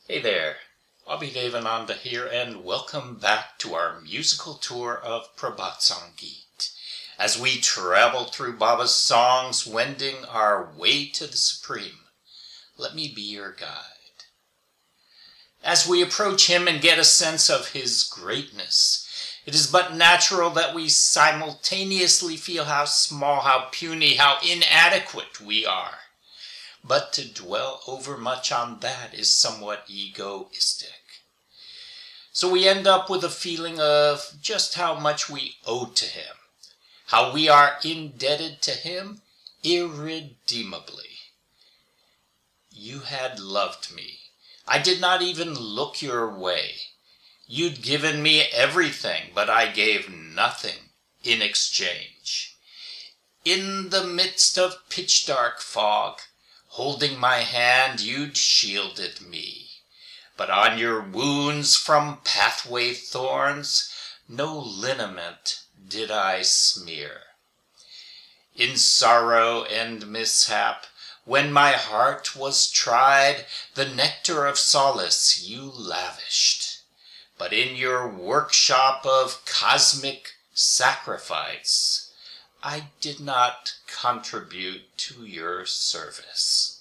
Hey there, Bobby Devananda here, and welcome back to our musical tour of Prabhat Sangeet, as we travel through Baba's songs, wending our way to the Supreme. Let me be your guide. As we approach him and get a sense of his greatness, it is but natural that we simultaneously feel how small, how puny, how inadequate we are. But to dwell overmuch on that is somewhat egoistic. So we end up with a feeling of just how much we owe to him, how we are indebted to him irredeemably. You had loved me. I did not even look your way. You'd given me everything, but I gave nothing in exchange. In the midst of pitch-dark fog, holding my hand, you'd shielded me. But on your wounds from pathway thorns, no liniment did I smear. In sorrow and mishap, when my heart was tried, the nectar of solace you lavished. But in your workshop of cosmic sacrifice, I did not contribute to your service.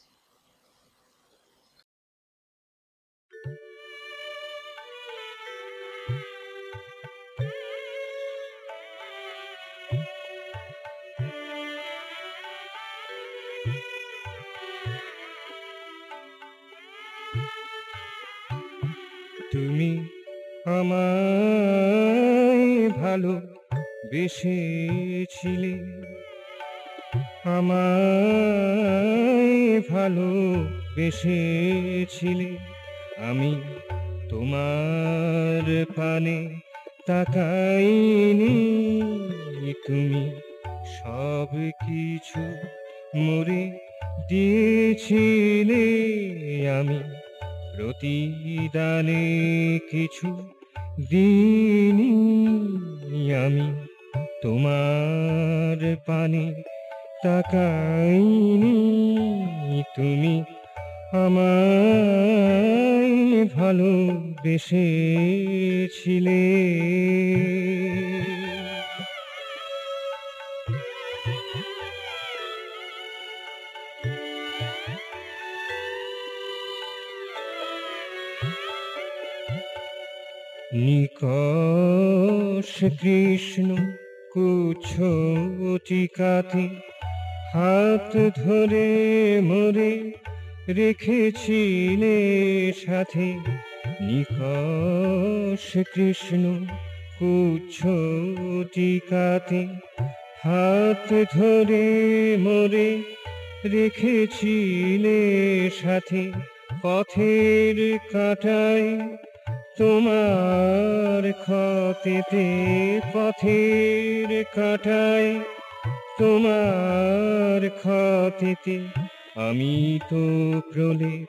তুমি আমায় ভালো বেসেছিলে, আমায় ভালো বেসেছিলে, আমি তোমার পানে তাকাইনি, তুমি সব কিছু মরে দিয়েছিলে, আমি প্রতিদানে কিছু দিইনি, আমি তোমার পানে তাকাইনি, তুমি আমায় ভালোবেসেছিলে। নিকষ কৃষ্ণ কুচ্ছটিকাতে হাত ধরে মোরে রেখেছিলে সাথে, নিকষ কৃষ্ণ কুচ্ছটিকাতে হাত ধরে মোরে রেখেছিলে সাথে, পথের কাঁটায় তোমার ক্ষতেতে, পথের কাঁটায় তোমার ক্ষতেতে, আমি তো প্রলেপ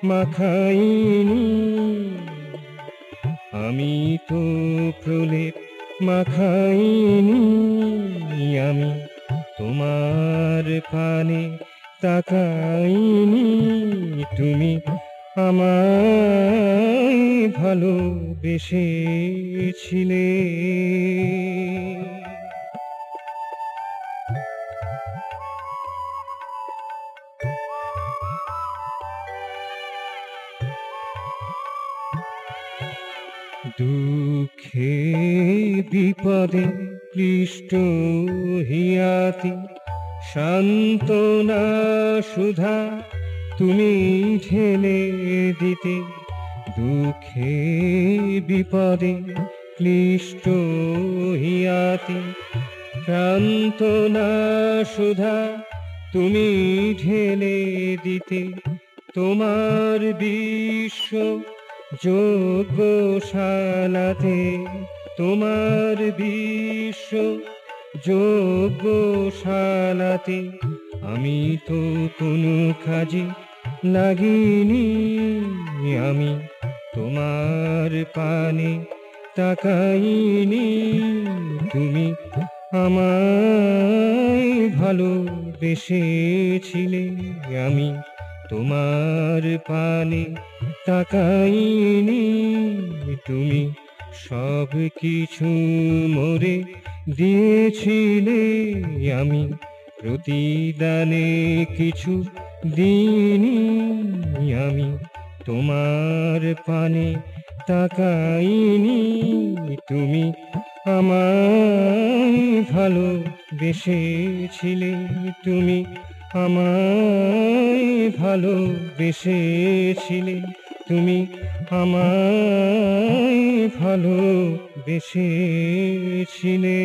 মাখাইনি, আমি তো প্রলেপ মাখাইনি, আমি তোমার পানে তাকাইনি, তুমি আমায় ভালোবেসেছিলে। দুঃখে বিপদে ক্লিষ্ট হিয়াতি সান্ত্বনা সুধা তুমি ঢেলে দিতে, দুঃখে বিপদে ক্লিষ্ট হিয়াতি সান্ত্বনা সুধা তুমি ঢেলে দিতে, তোমার বিশ্ব যজ্ঞশালাতে, তোমার বিশ্ব যজ্ঞশালাতে, আমি তো কোনো কাজে লাগিনি, আমি তোমার পানে তাকাইনি, তুমি আমায় ভালোবেসেছিলে, আমি তোমার পানে তাকাইনি। তুমি সব কিছু মোরে দিয়েছিলে, আমি প্রতিদানে কিছু দিইনি। আমি তোমার পানে তাকাইনি। তুমি আমায় ভালোবেসেছিলে, তুমি আমায় ভালোবেসেছিলে, তুমি আমায় ভালোবেসেছিলে।